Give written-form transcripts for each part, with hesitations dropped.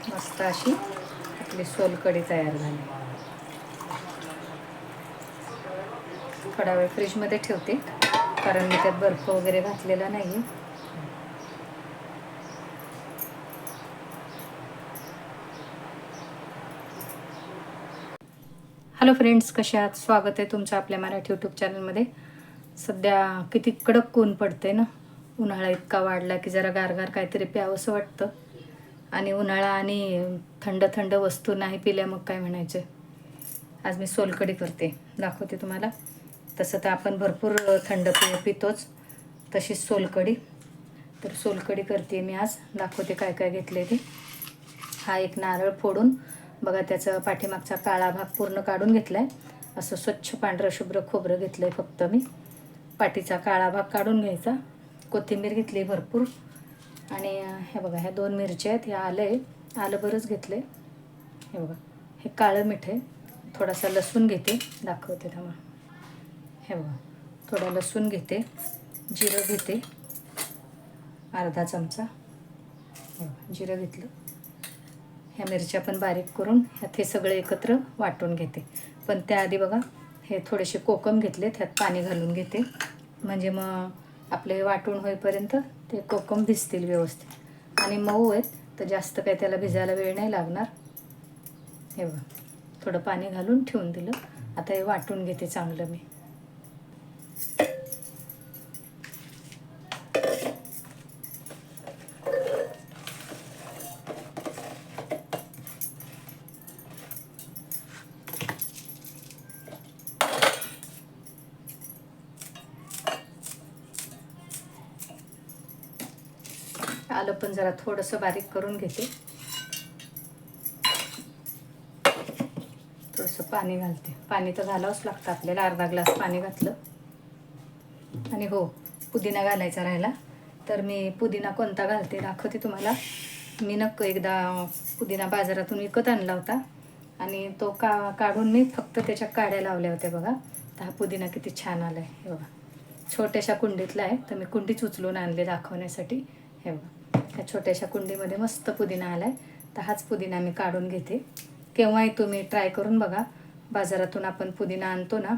मस्त अशी आपली सोलकढी तयार झाली. थोडा वेळ फ्रीजमध्ये ठेवते कारण मी त्यात बर्फ वगैरे घातलेला नाही आहे. हॅलो फ्रेंड्स, कसे आहात? स्वागत आहे तुमचं आपल्या मराठी यूट्यूब चॅनलमध्ये. सध्या किती कडक ऊन पडते ना. उन्हाळा इतका वाढला की जरा गारगार काहीतरी प्यावंसं वाटतं. आणि उन्हाळा आणि थंड थंड वस्तू नाही पिल्या मग काय म्हणायचं. आज मी सोलकढी करते, दाखवते तुम्हाला. तसं तर आपण भरपूर थंड पितोच, तशीच सोलकढी. तर सोलकढी करते मी आज, दाखवते काय काय घेतले ते. हा एक नारळ फोडून बघा, त्याचा पाठीमागचा काळा भाग पूर्ण काढून घेतला आहे. असं स्वच्छ पांढरं शुभ्र खोबरं घेतलं आहे फक्त मी. पाठीचा काळा भाग काढून घ्यायचा. कोथिंबीर घेतली भरपूर. आणि हे बघा, ह्या 2 मिरच्या आहेत. हे आलं आहे, आलं बरंच घेतलं आहे. हे बघा, हे काळं मीठ आहे. थोडासा लसूण घेते, दाखवते थांबा. हे बघा, थोडा लसूण घेते. जिरं घेते अर्धा चमचा. हे बघा, जिरं घेतलं. ह्या मिरच्या पण बारीक करून ह्यात हे सगळे एकत्र वाटून घेते. पण त्याआधी बघा, हे थोडेसे कोकम घेतले, ह्यात पाणी घालून घेते. म्हणजे मग आपले वाटून होईपर्यंत ते कोकम भिजतील व्यवस्थित. आणि मऊ आहेत तर जास्त काही त्याला भिजायला वेळ नाही लागणार. हे बघा, थोडं पाणी घालून ठेवून दिलं. आता हे वाटून घेते चांगलं मी. आलं पण जरा थोडंसं बारीक करून घेते. थोडंसं पाणी घालते. पाणी तर घालावंच लागतं आपल्याला. अर्धा ग्लास पाणी घातलं. आणि हो, पुदिना घालायचा राहिला. तर मी पुदिना कोणता घालते दाखवते तुम्हाला. मी एकदा पुदिना बाजारातून विकत आणला होता आणि तो काढून मी फक्त त्याच्या काड्या लावल्या होत्या बघा. तर हा पुदिना किती छान आला आहे. हे बघा, छोट्याशा कुंडीतला आहे, तर मी कुंडीच उचलून आणले दाखवण्यासाठी. हे बघा, ह्या छोट्याशा कुंडीमध्ये मस्त पुदिना आला आहे. तर हाच पुदिना मी काढून घेते. केव्हाही तुम्ही ट्राय करून बघा. बाजारातून आपण पुदिना आणतो ना,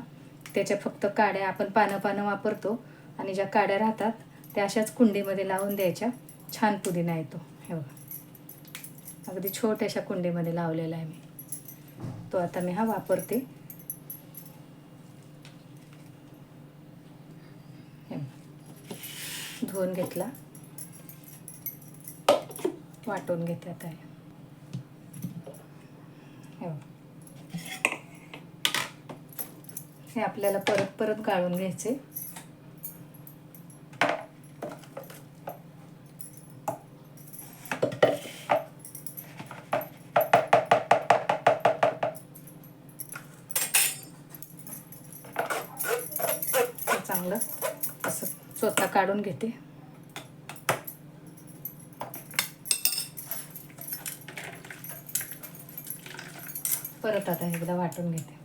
त्याच्या फक्त काड्या, आपण पानं वापरतो आणि ज्या काड्या राहतात त्या अशाच कुंडीमध्ये लावून द्यायच्या. छान पुदिना येतो. हे बघा, अगदी छोट्याशा कुंडीमध्ये लावलेला आहे मी तो. आता मी हा वापरते. हे धुवून घेतला, वाटून घेते आता. हे आपल्याला परत गाळून घ्यायचे. चांगलं असं चोथा काढून घेते. परत आता एकदा वाटून घेते.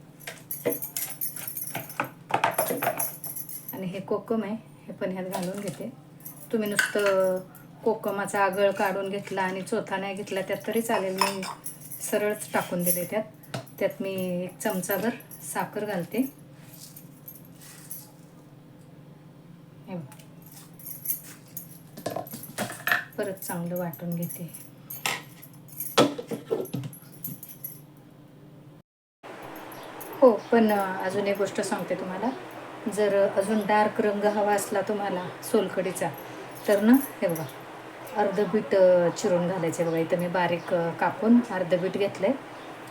आणि हे कोकम आहे, हे पण ह्यात घालून घेते. तुम्ही नुसतं कोकमाचा आगळ काढून घेतला आणि चोथा नाही घेतला त्यात तरी चालेल. मी सरळच टाकून दिले त्यात. त्यात मी 1 चमचाभर साखर घालते. परत चांगलं वाटून घेते. हो, पण अजून एक गोष्ट सांगते तुम्हाला. जर अजून डार्क रंग हवा असला तुम्हाला सोलकढीचा, तर ना हे बघा, अर्ध बीट चिरून घालायचे. बघा, इथं मी बारीक कापून अर्ध बीट घेतलं आहे.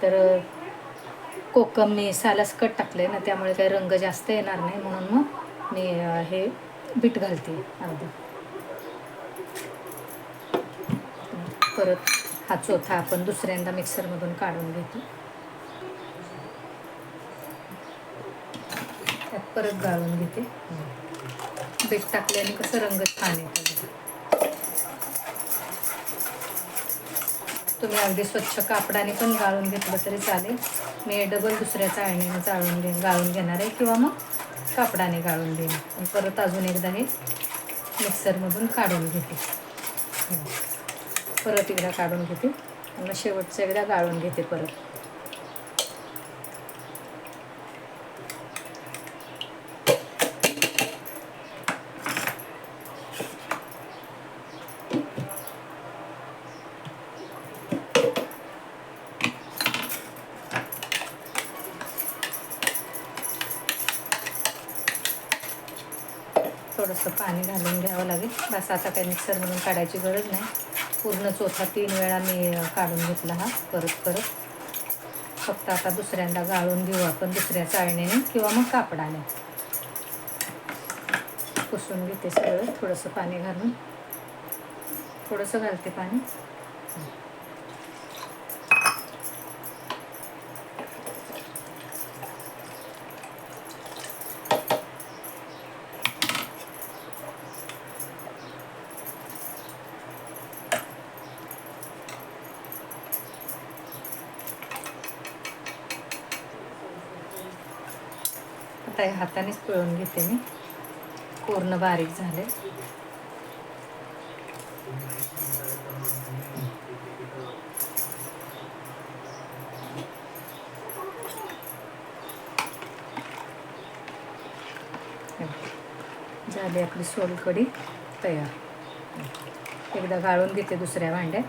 तर कोकम मी सालासकट टाकलं आहे ना, त्यामुळे काही रंग जास्त येणार नाही, म्हणून मग मी हे बीट घालते अर्ध. परत हा चोथा आपण दुसऱ्यांदा मिक्सरमधून काढून घेतो. त्यात परत गाळून घेते. बीट टाकल्याने कसं रंग छान येतो. तुम्ही अगदी स्वच्छ कापडाने पण गाळून घेतलं तरी चालेल. मी डबल दुसऱ्या चाळणीने गाळून घेणार आहे, किंवा मग कापडाने गाळून देईन. आणि परत अजून एकदा हे मिक्सरमधून काढून घेते. परत एकदा काढून घेते. मग शेवटचं एकदा गाळून घेते परत. थोडंसं पाणी घालून घ्यावं लागेल. बस आता काही मिक्सरमधून काढायची गरज नाही. पूर्ण चौथा 3 वेळा मी काढून घेतला हा परत. फक्त आता दुसऱ्यांदा गाळून घेऊ आपण दुसऱ्या चाळणीने किंवा मग कापडाने. पुसून घेते सगळं थोडंसं पाणी घालून. थोडंसं घालते पाणी. आता हे हातानेच पिळून घेते मी. पूर्ण बारीक झाले. झाली आपली सोलकढी तयार. एकदा गाळून घेते दुसऱ्या भांड्यात.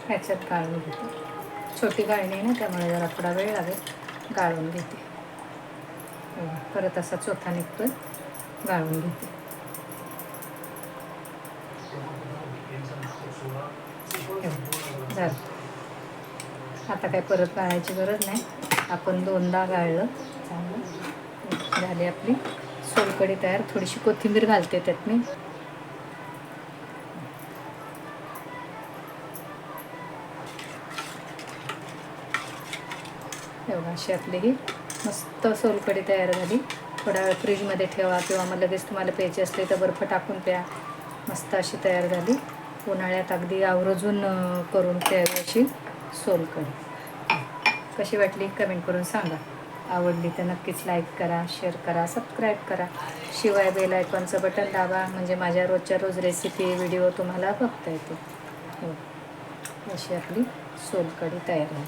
ह्याच्यात गाळून घेते. छोटी गाळणी आहे ना, त्यामुळे जरा थोडा वेळ लागेल. गाळून घेते. परत असा चौथा निघतोय. गाळून घेते. झालं. आता काय परत गाळायची गरज नाही. आपण 2दा गाळलं. चांगलं झाली आपली सोलकढी तयार. थोडीशी कोथिंबीर घालते त्यात मी. एवढा अशी आपली ही मस्त सोलकढी तयार झाली. थोडा वेळ फ्रीजमध्ये ठेवा किंवा मग लगेच तुम्हाला प्यायची असली तर बर्फ टाकून प्या. मस्त अशी तयार झाली. उन्हाळ्यात अगदी आवर्जून करून प्यावी अशी सोलकढी. कशी वाटली कमेंट करून सांगा. आवडली तर नक्कीच लाईक करा, शेअर करा, सबस्क्राईब करा. शिवाय बेल आयकॉनचं बटन दाबा म्हणजे माझ्या रोजच्या रोज रेसिपी व्हिडिओ तुम्हाला बघता येते. अशी आपली सोलकढी तयार आहे.